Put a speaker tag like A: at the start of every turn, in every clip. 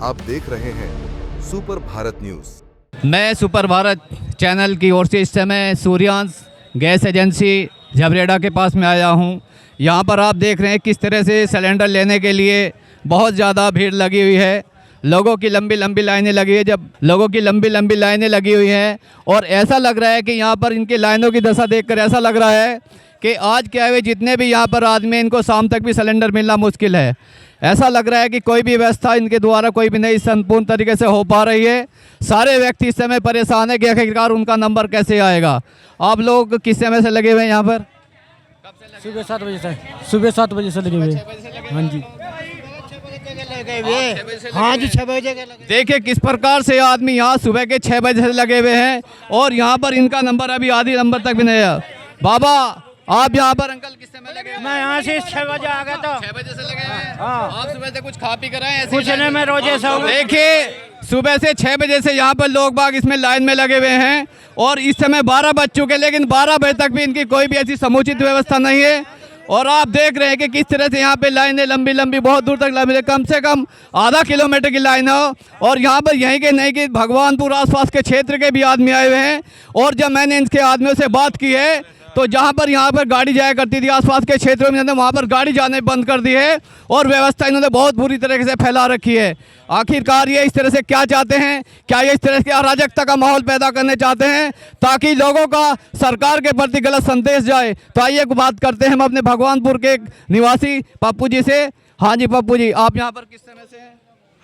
A: आप देख रहे हैं सुपर भारत न्यूज।
B: मैं सुपर भारत चैनल की ओर से इस समय सूर्यांश गैस एजेंसी झबरेड़ा के पास में आया हूं। यहां पर आप देख रहे हैं किस तरह से सिलेंडर लेने के लिए बहुत ज़्यादा भीड़ लगी हुई है। लोगों की लंबी लंबी लाइनें लगी है। जब लोगों की लंबी लंबी लाइनें लगी हुई हैं और ऐसा लग रहा है कि यहाँ पर इनकी लाइनों की दशा देखकर ऐसा लग रहा है कि आज क्या हुए जितने भी यहाँ पर आदमी हैं, इनको शाम तक भी सिलेंडर मिलना मुश्किल है। ऐसा लग रहा है कि कोई भी व्यवस्था इनके द्वारा कोई भी नहीं संपूर्ण तरीके से हो पा रही है। सारे व्यक्ति इस समय परेशान है कि आखिरकार उनका नंबर कैसे आएगा। आप लोग किस समय से लगे हुए हैं यहाँ पर?
C: सुबह 7 बजे से लगे हुए। हाँ जी, हाँ जी, 6 बजे के लगे।
B: देखिए किस प्रकार से आदमी यहाँ सुबह के 6 बजे से लगे हुए हैं और यहाँ पर इनका नंबर अभी आधी नंबर तक भी नहीं है। बाबा आप यहाँ पर अंकल किस समय लगे हुए?
C: मैं यहाँ से 6 बजे आ गया था।
B: 6 बजे से लगे हुए हैं।
C: हाँ।
B: आप सुबह से कुछ खा पी कर आए हैं?
C: कुछ नहीं, मैं रोजे से हूँ।
B: देखिए सुबह से 6 बजे से यहाँ पर लोग बाग इसमें लाइन में लगे हुए हैं और इस समय 12 बज चुके, लेकिन 12 बजे तक भी इनकी कोई भी ऐसी समुचित व्यवस्था नहीं है। और आप देख रहे हैं कि किस तरह से यहाँ पे लाइनें लंबी लंबी बहुत दूर तक लंबी, कम से कम आधा किलोमीटर की लाइन हो। और यहाँ पर यहीं के नहीं कि भगवानपुर आसपास के क्षेत्र के भी आदमी आए हुए हैं। और जब मैंने इनके आदमियों से बात की है तो जहाँ पर यहाँ पर गाड़ी जाया करती थी आसपास के क्षेत्रों में, वहाँ पर गाड़ी जाने बंद कर दी है और व्यवस्था इन्होंने बहुत बुरी तरीके से फैला रखी है। आखिरकार ये इस तरह से क्या चाहते हैं? क्या ये इस तरह से अराजकता का माहौल पैदा करने चाहते हैं ताकि लोगों का सरकार के प्रति गलत संदेश जाए? तो आइए बात करते हैं हम अपने भगवानपुर के निवासी पप्पू जी से। हाँ जी पप्पू जी, आप यहाँ पर किस समय से हैं?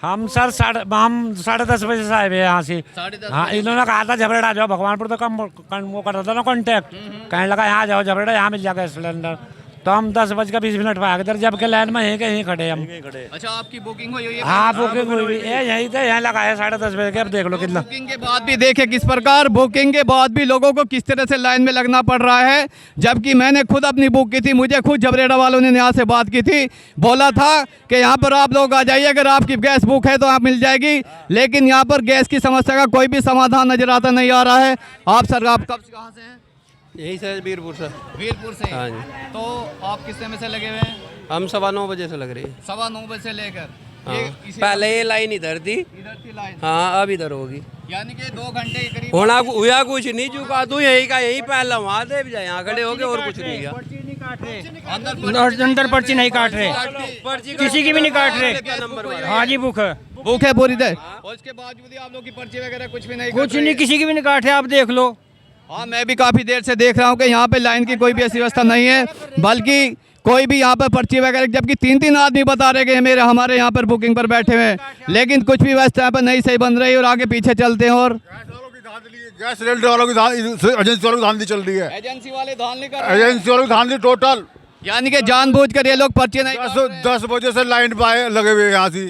C: हम सर 10:30 बजे से आए हुए यहाँ से।
B: 10:30
C: हाँ, इन्होंने कहा था झबरेड़ा जाओ, भगवानपुर तो कम वो कर रहा था ना कॉन्टैक्ट। कहने लगा यहाँ जाओ झबरेड़ा, यहाँ मिल जाएगा सिलेंडर। तो हम 10:20 पर आ गए, जब के लाइन में यहीं खड़े हम।
B: अच्छा, आपकी बुकिंग हुई है?
C: हाँ, बुकिंग हुई है, यहीं थे, यहाँ लगा है 10:30 बजे के। अब देख लो कितना।
B: बुकिंग के बाद भी देखे किस प्रकार बुकिंग के बाद भी लोगों को किस तरह से लाइन में लगना पड़ रहा है। जबकि मैंने खुद अपनी बुक की थी, मुझे खुद झबरेड़ा वालों ने यहाँ से बात की थी, बोला था कि यहाँ पर आप लोग आ जाइए, अगर आपकी गैस बुक है तो आप मिल जाएगी। लेकिन यहाँ पर गैस की समस्या का कोई भी समाधान नजर आता नहीं आ रहा है। आप सर आप कहाँ से हैं?
D: यही सर वीरपुर से।
B: वीरपुर से?
D: हाँ जी।
B: तो आप किस समय से लगे हुए हैं?
D: हम 9:15 बजे से लग रही है।
B: 9:15 बजे से लेकर
D: हाँ। पहले ये लाइन इधर थी,
B: इधर की लाइन,
D: हाँ अब इधर होगी।
B: यानी कि 2 घंटे के करीब
D: होना हुआ कुछ नहीं, चुका तू यही का यही पहला वहाँ दे जाए, यहाँ खड़े हो गए और कुछ नहीं किया।
C: अंदर पर्ची नहीं काट रहे, किसी की भी नहीं काट रहे। हाँ जी, बुक है
B: पूरी तरह। और इसके बावजूद भी आप लोग की पर्ची वगैरह कुछ भी नहीं,
C: कुछ नहीं, किसी की भी नहीं काट रहे। आप देख लो।
B: हाँ, मैं भी काफ़ी देर से देख रहा हूँ कि यहाँ पे लाइन की कोई भी ऐसी व्यवस्था नहीं है, बल्कि कोई भी यहाँ पर पर्ची वगैरह, जबकि 3-3 आदमी बता रहे कि हमारे यहाँ पर बुकिंग पर बैठे हुए हैं, लेकिन कुछ भी व्यवस्था यहाँ पर नहीं सही बन रही और आगे पीछे चलते हैं। और
E: गैस सिलेंडर वालों की एजेंसी वालों की धांधली चल रही है।
B: एजेंसी वाले धांधली कर रहे हैं।
E: एजेंसी वालों की धांधली टोटल,
B: यानी कि जानबूझकर ये लोग पर्ची नहीं
E: 10 बजे से लाइन पे लगे हुए यहाँ से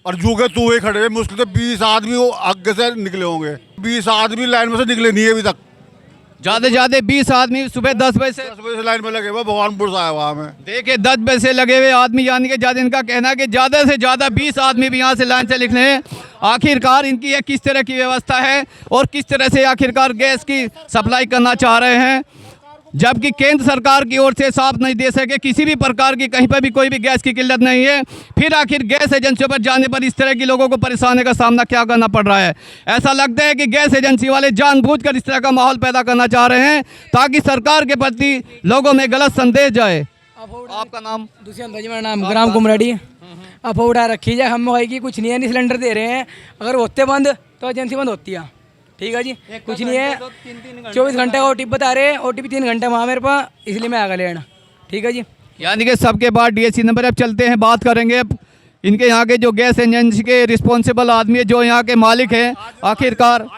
E: और जूगे तूहे खड़े हुए। मुश्किल से 20 आदमी आगे से निकले होंगे। 20 आदमी लाइन में से निकले नहीं है अभी तक।
B: ज्यादा से ज्यादा 20 आदमी सुबह 10 बजे से
E: लाइन में लगे हुए, भगवानपुर से आया वहाँ में।
B: देखिए 10 बजे से लगे हुए आदमी, यानी कि ज्यादा, इनका कहना है कि ज्यादा से ज्यादा 20 आदमी भी यहाँ से लाइन से लिख रहे हैं। आखिरकार इनकी ये किस तरह की व्यवस्था है और किस तरह से आखिरकार गैस की सप्लाई करना चाह रहे हैं, जबकि केंद्र सरकार की ओर से साफ नहीं दे सके किसी भी प्रकार की, कहीं पर भी कोई भी गैस की किल्लत नहीं है। फिर आखिर गैस एजेंसियों पर जाने पर इस तरह की लोगों को परेशानी का सामना क्या करना पड़ रहा है। ऐसा लगता है कि गैस एजेंसी वाले जानबूझकर इस तरह का माहौल पैदा करना चाह रहे हैं ताकि सरकार के प्रति लोगों में गलत संदेश जाए। आपका नाम?
F: दुष्यंत भाई, मेरा नाम ग्राम कुमरेडी। अब उड़ा रखी जाए, हम की कुछ नहीं है, नहीं सिलेंडर दे रहे हैं। अगर होते बंद तो एजेंसी बंद होती है। ठीक है जी, कुछ नहीं है। 24 घंटे का OTP बता रहे हैं, OTP 3 घंटे वहाँ मेरे पास, इसलिए मैं आ गया लेना। ठीक है जी,
B: यानी कि सबके बाद DSC नंबर। अब चलते हैं, बात करेंगे अब इनके यहाँ के जो गैस एजेंसी के रिस्पॉन्सिबल आदमी है, जो यहाँ के मालिक हैं, आखिरकार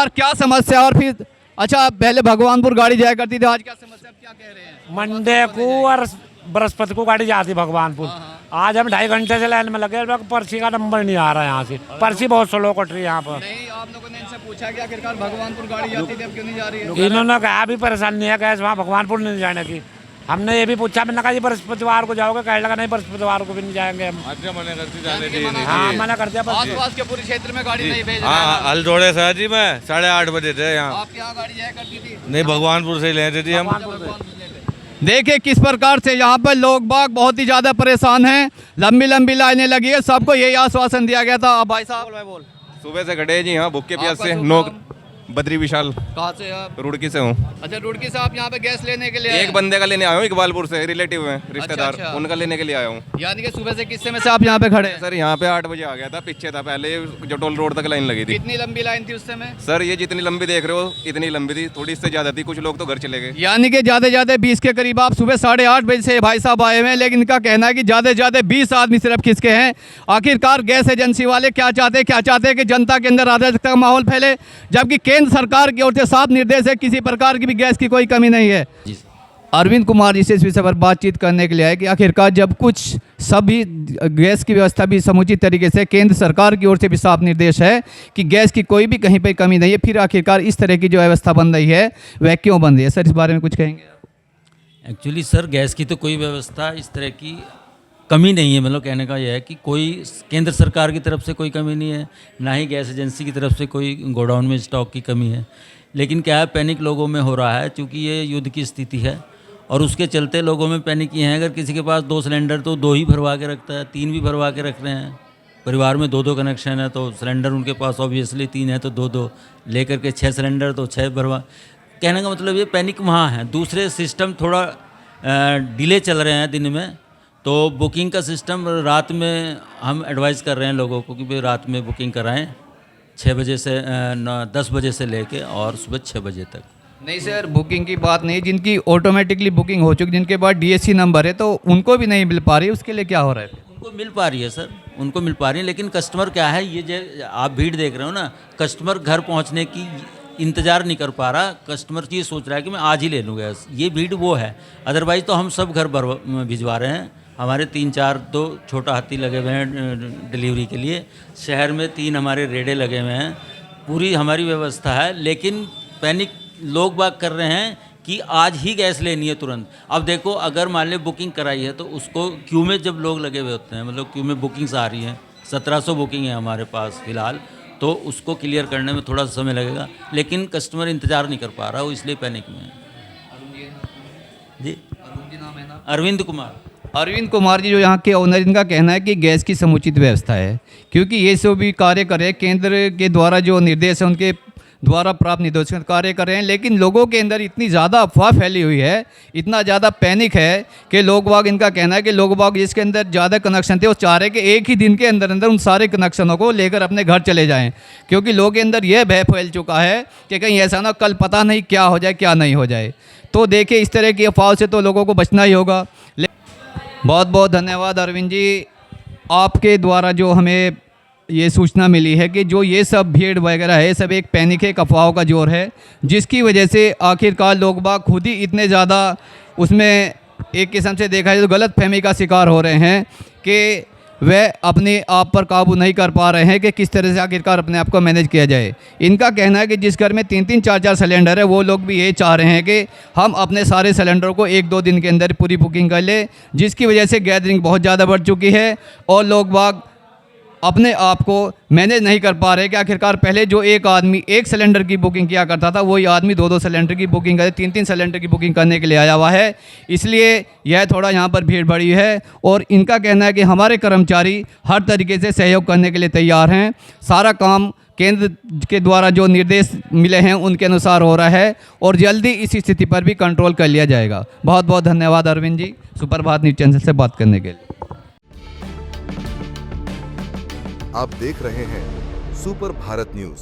B: क्या समस्या। और फिर अच्छा, पहले भगवानपुर गाड़ी जाया करती थी, आज क्या समस्या, क्या कह रहे हैं?
C: मंडे को और बृहस्पति को गाड़ी जाती भगवानपुर। आज हम 2.5 घंटे से लाइन में लगे, पर्ची का नंबर नहीं आ रहा है यहाँ से। पर्ची बहुत स्लो कट रही है यहाँ पर।
B: नहीं, आप लोगों ने इनसे पूछा कि आखिरकार भगवानपुर गाड़ी जाती थी, अब क्यों नहीं जा रही है?
C: इन्होंने कहा भी परेशानी है गैस वहाँ भगवानपुर नहीं जाने की। हमने ये भी पूछा, मैंने कहा जी बृहस्पतिवार को जाओगे, कहने लगा नहीं बृहस्पतिवार को भी नहीं जाएंगे हम।
G: मना करती जाने दी।
C: हाँ, मना कर दिया।
B: आसपास के पूरे क्षेत्र में गाड़ी नहीं भेज
G: हाँ, हल्दोड़े से जी मैं 8:30 बजे थे यहाँ।
B: आपके यहाँ गाड़ी जाया करती थी?
G: नहीं, भगवानपुर से ही लेते थे हम।
B: देखिए किस प्रकार से यहाँ पर लोग बाग बहुत ही ज़्यादा परेशान हैं, लंबी लंबी लाइनें लगी है, सबको यही आश्वासन दिया गया था। अब भाई साहब
G: सुबह से खड़े हैं जी यहाँ भूख के प्यास
B: आपका
G: से।
B: शुभ
G: नो
B: नाम?
G: बद्री विशाल,
B: कहाँ से आप?
G: रुड़की से हूँ।
B: अच्छा, रुड़की से आप यहाँ पे गैस लेने के लिए आए
G: एक
B: हैं?
G: बंदे का लेने आया हूँ, इकबालपुर से, रिलेटिव हैं, रिश्तेदार,
B: अच्छा।
G: उनका लेने के लिए आया हूँ।
B: यानी कि सुबह से किस समय से आप यहाँ पे खड़े हैं?
G: सर यहाँ पे 8 बजे आ गया था, पीछे था पहले जो टोल रोड तक लाइन लगी थी।
B: कितनी लंबी लाइन थी उस समय?
G: सर ये जितनी लंबी देख रहे हो इतनी लंबी थी, थोड़ी इससे ज़्यादा थी, कुछ लोग तो घर चले गए।
B: यानी कि ज़्यादा से ज़्यादा 20 के करीब आप सुबह 8:30 बजे से भाई साहब आए हुए हैं, लेकिन इनका कहना है कि ज़्यादा से ज़्यादा 20 आदमी सिर्फ खिसके हैं। आखिरकार गैस एजेंसी वाले क्या चाहते हैं कि जनता के अंदर अराजकता का माहौल फैले, जबकि केंद्र सरकार की ओर से साफ निर्देश है किसी प्रकार की भी गैस की कोई कमी नहीं है। अरविंद कुमार जी से इस विषय पर बातचीत करने के लिए आए कि आखिरकार जब कुछ सभी गैस की व्यवस्था भी समुचित तरीके से केंद्र सरकार की ओर से भी साफ निर्देश है कि गैस की कोई भी कहीं पे कमी नहीं है, फिर आखिरकार इस तरह की जो व्यवस्था बन रही है वह क्यों बन रही है? सर इस बारे में कुछ कहेंगे?
H: एक्चुअली सर गैस की तो कोई व्यवस्था इस तरह की कमी नहीं है। मतलब कहने का यह है कि कोई केंद्र सरकार की तरफ से कोई कमी नहीं है, ना ही गैस एजेंसी की तरफ से कोई गोडाउन में स्टॉक की कमी है। लेकिन क्या है, पैनिक लोगों में हो रहा है, क्योंकि ये युद्ध की स्थिति है और उसके चलते लोगों में पैनिक ये है। अगर किसी के पास 2 सिलेंडर तो 2 ही भरवा के रखता है, 3 भी भरवा के रख रहे हैं। परिवार में 2-2 कनेक्शन है तो सिलेंडर उनके पास ऑब्वियसली 3 है तो 2-2 लेकर के 6 सिलेंडर तो 6 भरवा। कहने का मतलब ये पैनिक वहाँ है। दूसरे सिस्टम थोड़ा डिले चल रहे हैं दिन में, तो बुकिंग का सिस्टम रात में हम एडवाइस कर रहे हैं लोगों को कि भाई रात में बुकिंग कराएं 6 बजे से 10 बजे से लेके और सुबह 6 बजे तक।
B: नहीं सर, बुकिंग की बात नहीं, जिनकी ऑटोमेटिकली बुकिंग हो चुकी, जिनके पास डीएससी नंबर है तो उनको भी नहीं मिल पा रही, उसके लिए क्या हो रहा है?
H: उनको मिल पा रही है सर, उनको मिल पा रही है, लेकिन कस्टमर क्या है, ये जो आप भीड़ देख रहे हो ना, कस्टमर घर पहुंचने की इंतज़ार नहीं कर पा रहा। कस्टमर ये सोच रहा है कि मैं आज ही ले लूँ गैस, ये भीड़ वो है। अदरवाइज़ तो हम सब घर भिजवा रहे हैं। हमारे 3-4 तो छोटा हाथी लगे हुए हैं डिलीवरी के लिए, शहर में 3 हमारे रेडे लगे हुए हैं, पूरी हमारी व्यवस्था है। लेकिन पैनिक लोग बाग कर रहे हैं कि आज ही गैस लेनी है तुरंत। अब देखो, अगर मान ली बुकिंग कराई है तो उसको क्यू में जब लोग लगे हुए होते हैं, मतलब क्यू में बुकिंग्स आ रही हैं, 1700 बुकिंग है हमारे पास फ़िलहाल, तो उसको क्लियर करने में थोड़ा समय लगेगा। लेकिन कस्टमर इंतज़ार नहीं कर पा रहा, वो इसलिए पैनिक में है। जी अरविंद कुमार।
B: अरविंद कुमार जी जो यहाँ के ओनर, इनका कहना है कि गैस की समुचित व्यवस्था है, क्योंकि ये सब भी कार्य कर रहे हैं, केंद्र के द्वारा जो निर्देश है उनके द्वारा प्राप्त निर्देश कार्य कर रहे हैं। लेकिन लोगों के अंदर इतनी ज़्यादा अफवाह फैली हुई है, इतना ज़्यादा पैनिक है कि लोग बाग, इनका कहना है कि लोग बाग जिसके अंदर ज़्यादा कनेक्शन थे वो चाह रहे कि एक ही दिन के अंदर अंदर उन सारे कनेक्शनों को लेकर अपने घर चले जाएं, क्योंकि लोगों के अंदर यह भय फैल चुका है कि कहीं ऐसा ना कल पता नहीं क्या हो जाए क्या नहीं हो जाए। तो देखिए इस तरह की अफवाह से तो लोगों को बचना ही होगा। बहुत बहुत धन्यवाद अरविंद जी, आपके द्वारा जो हमें ये सूचना मिली है कि जो ये सब भीड़ वगैरह है, सब एक पैनिक है, एक अफवाहों का जोर है, जिसकी वजह से आखिरकार लोग बाग खुद ही इतने ज़्यादा उसमें एक किस्म से देखा जाए तो गलत फहमी का शिकार हो रहे हैं कि वह अपने आप पर काबू नहीं कर पा रहे हैं कि किस तरह से आखिरकार अपने आप को मैनेज किया जाए। इनका कहना है कि जिस घर में 3-3, 4-4 सिलेंडर है, वो लोग भी ये चाह रहे हैं कि हम अपने सारे सिलेंडरों को 1-2 दिन के अंदर पूरी बुकिंग कर ले, जिसकी वजह से गैदरिंग बहुत ज़्यादा बढ़ चुकी है और लोग बाग अपने आप को मैनेज नहीं कर पा रहे कि आखिरकार पहले जो एक आदमी 1 सिलेंडर की बुकिंग किया करता था, वही आदमी 2-2 सिलेंडर की बुकिंग करे, 3-3 सिलेंडर की बुकिंग करने के लिए आया हुआ है। इसलिए यह थोड़ा यहाँ पर भीड़ बढ़ी है और इनका कहना है कि हमारे कर्मचारी हर तरीके से सहयोग करने के लिए तैयार हैं। सारा काम केंद्र के द्वारा जो निर्देश मिले हैं उनके अनुसार हो रहा है और जल्दी इस स्थिति पर भी कंट्रोल कर लिया जाएगा। बहुत बहुत धन्यवाद अरविंद जी, सुप्रभात न्यूज़ चैनल से बात करने के लिए।
A: आप देख रहे हैं सुपर भारत न्यूज।